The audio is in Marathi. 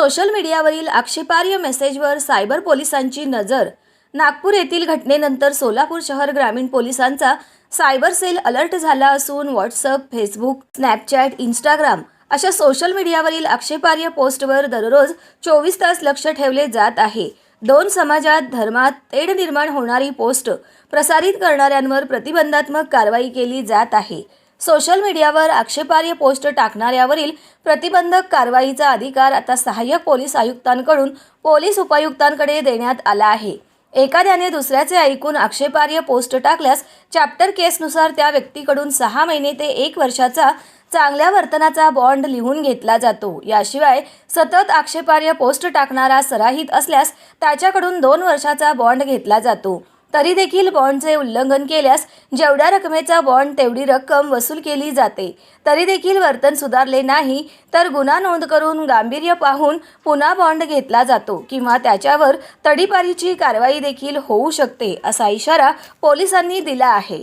सोशल मीडियावरील आक्षेपार्ह मेसेजवर सायबर पोलिसांची नजर। नागपूर येथील घटनेनंतर सोलापूर शहर ग्रामीण पोलिसांचा सायबर सेल अलर्ट झाला असून व्हॉट्सअप, फेसबुक, स्नॅपचॅट, इंस्टाग्राम अशा सोशल मीडियावरील आक्षेपार्ह पोस्टवर दररोज 24 तास लक्ष ठेवले जात आहे। दोन समाजात, धर्मात तेढ निर्माण होणारी पोस्ट प्रसारित करणाऱ्यांवर प्रतिबंधात्मक कारवाई केली जात आहे। सोशल मीडियावर आक्षेपार्ह पोस्ट टाकणाऱ्यावरील प्रतिबंधक कारवाईचा अधिकार आता सहाय्यक पोलीस आयुक्तांकडून पोलीस उपायुक्तांकडे देण्यात आला आहे। एखाद्याने दुसऱ्याचे ऐकून आक्षेपार्ह पोस्ट टाकल्यास चॅप्टर केसनुसार त्या व्यक्तीकडून 6 महिने ते 1 वर्षाचा चांगल्या वर्तनाचा बॉन्ड लिहून घेतला जातो। याशिवाय सतत आक्षेपार्ह पोस्ट टाकणारा सराहित असल्यास त्याच्याकडून 2 वर्षाचा बॉन्ड घेतला जातो। तरी देखील बॉन्डचे उल्लंघन केल्यास जेवढ्या रकमेचा बॉन्ड तेवढी रक्कम वसूल केली जाते। तरी देखील वर्तन सुधारले नाही तर गुन्हा नोंद करून गांभीर्य पाहून पुन्हा बॉन्ड घेतला जातो किंवा त्याच्यावर तडीपारीची कारवाई देखील होऊ शकते, असा इशारा पोलिसांनी दिला आहे।